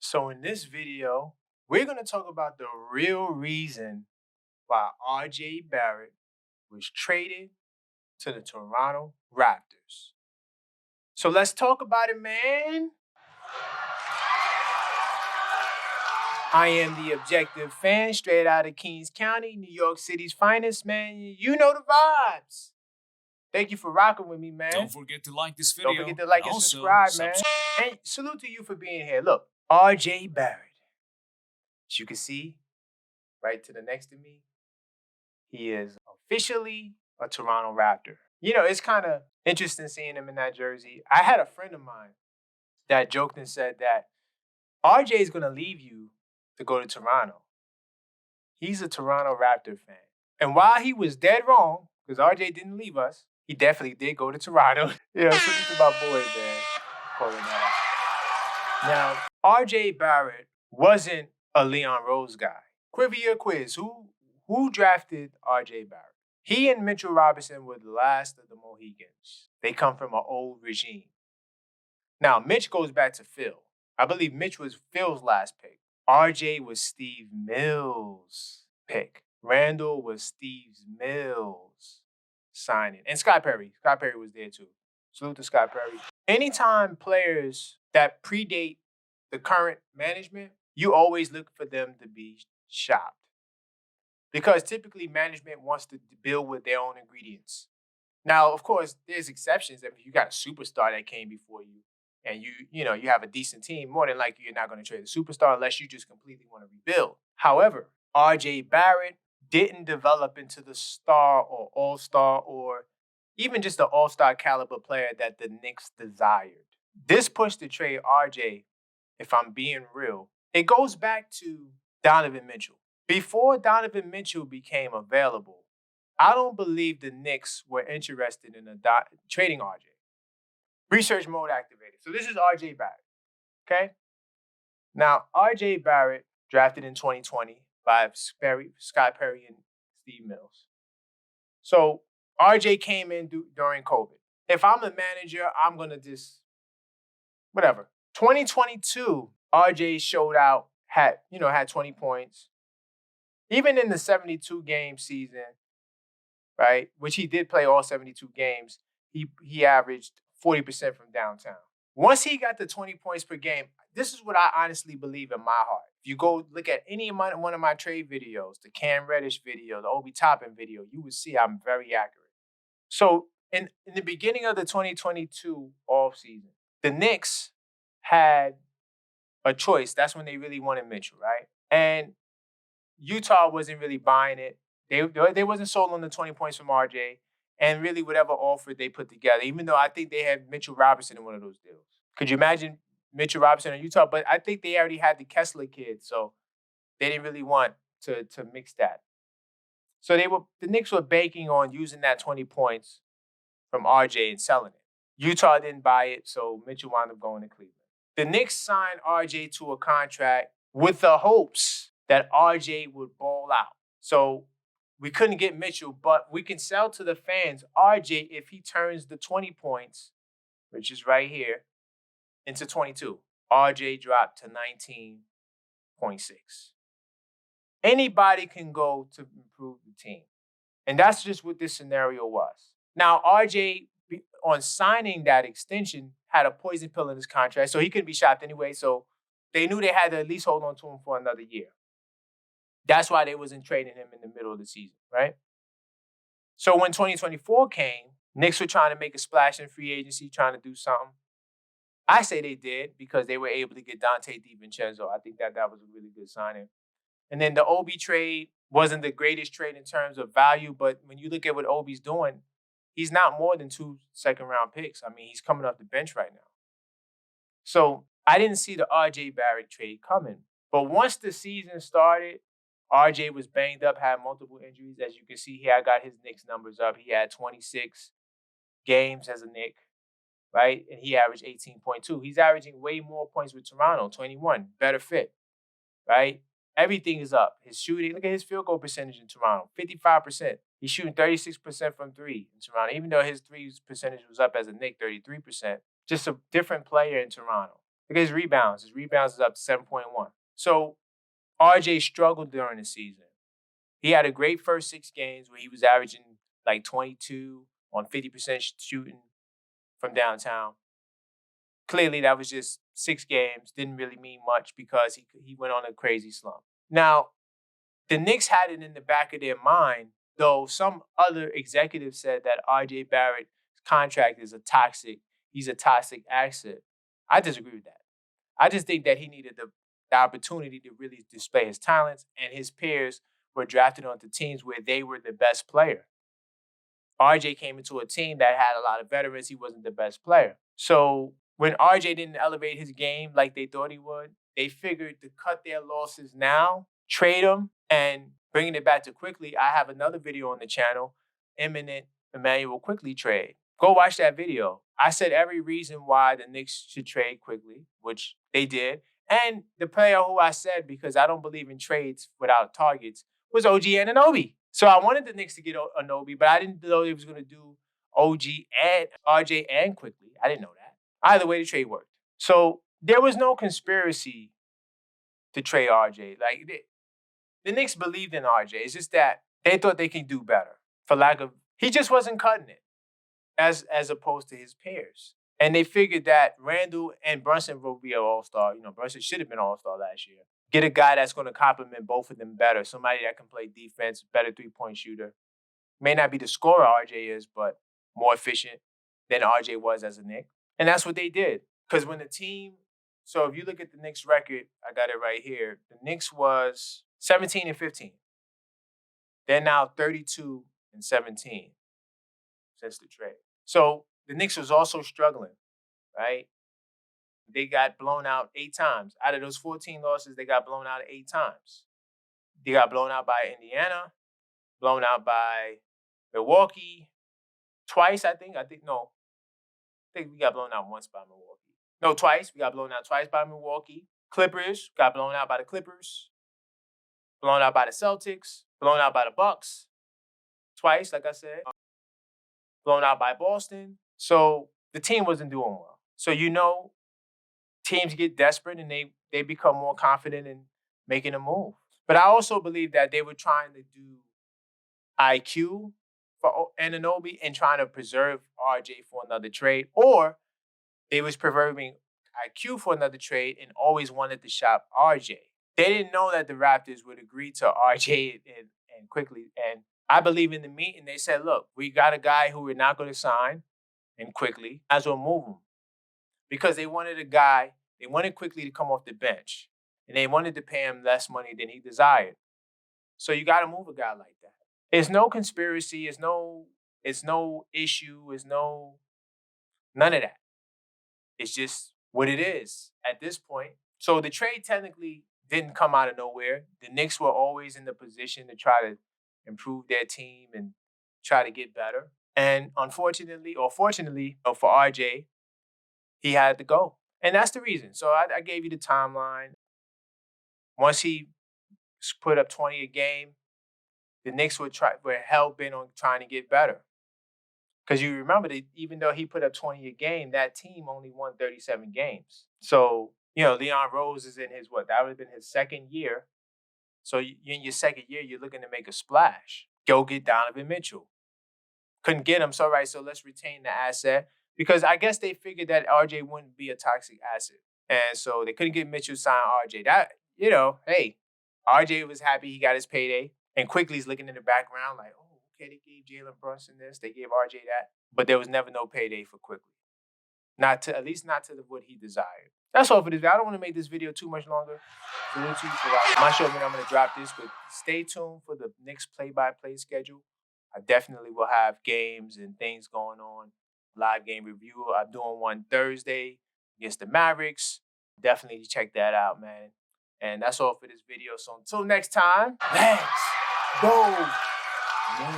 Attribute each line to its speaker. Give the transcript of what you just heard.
Speaker 1: So in this video, we're going to talk about the real reason why RJ Barrett was traded to the Toronto Raptors. So let's talk about it, man. I am the objective fan, straight out of Kings County, New York City's finest, man. You know the vibes. Thank you for rocking with me, man.
Speaker 2: Don't forget to like this video.
Speaker 1: Don't forget to like and subscribe, man. And salute to you for being here. Look, RJ Barrett. As you can see, right to the next to me, he is officially a Toronto Raptor. You know, it's kind of interesting seeing him in that jersey. I had a friend of mine that joked and said that RJ is going to leave you to go to Toronto. He's a Toronto Raptor fan. And while he was dead wrong, because RJ didn't leave us, he definitely did go to Toronto. You know, salute to my boys, man. Calling that out. Now, RJ Barrett wasn't a Leon Rose guy. Trivia quiz. Who drafted RJ Barrett? He and Mitchell Robinson were the last of the Mohegans. They come from an old regime. Now, Mitch goes back to Phil. I believe Mitch was Phil's last pick. RJ was Steve Mills' pick. Randall was Steve Mills' signing. And Scott Perry. Scott Perry was there too. Salute to Scott Perry. Anytime players that predate the current management, you always look for them to be shopped. Because typically management wants to build with their own ingredients. Now, of course, there's exceptions. If you got a superstar that came before you and you have a decent team, more than likely you're not going to trade a superstar unless you just completely want to rebuild. However, RJ Barrett didn't develop into the star or all-star or even just the all-star caliber player that the Knicks desired. This push to trade RJ, if I'm being real, it goes back to Donovan Mitchell. Before Donovan Mitchell became available, I don't believe the Knicks were interested in trading RJ. Research mode activated. So this is RJ Barrett, okay? Now, RJ Barrett, drafted in 2020 by Scott Perry and Steve Mills. So RJ came in during COVID. If I'm a manager, I'm going to just, whatever. 2022, RJ showed out, had 20 points. Even in the 72-game season, right, which he did play all 72 games, he averaged 40% from downtown. Once he got the 20 points per game, this is what I honestly believe in my heart. If you go look at one of my trade videos, the Cam Reddish video, the Obi Toppin video, you would see I'm very accurate. So in the beginning of the 2022 offseason, the Knicks had a choice. That's when they really wanted Mitchell, right? And Utah wasn't really buying it. They wasn't sold on the 20 points from RJ and really whatever offer they put together, even though I think they had Mitchell Robinson in one of those deals. Could you imagine Mitchell Robinson in Utah? But I think they already had the Kessler kid, so they didn't really want to mix that. So the Knicks were banking on using that 20 points from RJ and selling it. Utah didn't buy it, so Mitchell wound up going to Cleveland. The Knicks signed RJ to a contract with the hopes that RJ would ball out. So we couldn't get Mitchell, but we can sell to the fans RJ if he turns the 20 points, which is right here, into 22. RJ dropped to 19.6. Anybody can go to improve the team. And that's just what this scenario was. Now, RJ, on signing that extension, had a poison pill in his contract, so he couldn't be shopped anyway. So they knew they had to at least hold on to him for another year. That's why they wasn't trading him in the middle of the season, right? So when 2024 came, Knicks were trying to make a splash in free agency, trying to do something. I say they did because they were able to get Dante DiVincenzo. I think that was a really good signing. And then the Obi trade wasn't the greatest trade in terms of value, but when you look at what Obi's doing, he's not more than 2 second-round picks. I mean, he's coming off the bench right now. So I didn't see the RJ Barrett trade coming. But once the season started, RJ was banged up, had multiple injuries. As you can see here, I got his Knicks numbers up. He had 26 games as a Knick, right? And he averaged 18.2. He's averaging way more points with Toronto, 21. Better fit, right? Everything is up. His shooting, look at his field goal percentage in Toronto, 55%. He's shooting 36% from three in Toronto, even though his three percentage was up as a Knick, 33%. Just a different player in Toronto. Look at his rebounds. His rebounds is up to 7.1. So RJ struggled during the season. He had a great first 6 games where he was averaging like 22 on 50% shooting from downtown. Clearly, that was just 6 games. Didn't really mean much because he went on a crazy slump. Now, the Knicks had it in the back of their mind, though some other executives said that RJ Barrett's contract is he's a toxic asset. I disagree with that. I just think that he needed the opportunity to really display his talents, and his peers were drafted onto teams where they were the best player. RJ came into a team that had a lot of veterans. He wasn't the best player. So when RJ didn't elevate his game like they thought he would, they figured to cut their losses now, trade him, and bringing it back to Quickly. I have another video on the channel, imminent Emmanuel Quickly trade. Go watch that video. I said every reason why the Knicks should trade Quickly, which they did. And the player who I said, because I don't believe in trades without targets, was OG Anunoby. So I wanted the Knicks to get Anunoby, but I didn't know they was going to do OG and RJ and Quickly. I didn't know that. Either way, the trade worked. So there was no conspiracy to trade RJ. Like the Knicks believed in RJ. It's just that they thought they could do better. He just wasn't cutting it as opposed to his peers. And they figured that Randall and Brunson will be an all-star. Brunson should have been all-star last year. Get a guy that's going to complement both of them better. Somebody that can play defense, better three-point shooter. May not be the scorer RJ is, but more efficient than RJ was as a Knick. And that's what they did. Because when the team, so if you look at the Knicks record, I got it right here. The Knicks was 17-15. They're now 32-17 since the trade. So the Knicks was also struggling, right? They got blown out 8 times. Out of those 14 losses, they got blown out 8 times. They got blown out by Indiana, blown out by Milwaukee twice, I think. I think we got blown out once by Milwaukee. No, twice. We got blown out twice by Milwaukee. Clippers, got blown out by the Clippers. Blown out by the Celtics. Blown out by the Bucks. Twice, like I said. Blown out by Boston. So the team wasn't doing well. So teams get desperate and they become more confident in making a move. But I also believe that they were trying to do IQ for Anunoby and trying to preserve RJ for another trade, or they was preserving IQ for another trade and always wanted to shop RJ. They didn't know that the Raptors would agree to RJ and Quickly. And I believe in the meeting, they said, look, we got a guy who we're not going to sign and Quickly, as well move him. Because they wanted Quickly to come off the bench. And they wanted to pay him less money than he desired. So you got to move a guy like that. It's no conspiracy. It's no issue. It's none of that. It's just what it is at this point. So the trade technically didn't come out of nowhere. The Knicks were always in the position to try to improve their team and try to get better. And unfortunately, or fortunately for RJ, he had to go. And that's the reason. So I gave you the timeline. Once he put up 20 a game, the Knicks were hell-bent on trying to get better. Because you remember that even though he put up 20 a game, that team only won 37 games. So, Leon Rose is in that would have been his second year. So in your second year, you're looking to make a splash. Go get Donovan Mitchell. Couldn't get him, so let's retain the asset. Because I guess they figured that RJ wouldn't be a toxic asset. And so they couldn't get Mitchell signed RJ. That, hey, RJ was happy he got his payday. And Quickly's looking in the background like, oh, okay, they gave Jalen Brunson this, they gave RJ that. But there was never no payday for Quickly. At least not to what he desired. That's all for this video. I don't want to make this video too much longer. I'm not sure when I'm going to drop this, but stay tuned for the Knicks play-by-play schedule. I definitely will have games and things going on. Live game review. I'm doing one Thursday against the Mavericks. Definitely check that out, man. And that's all for this video. So until next time, let's go. Man.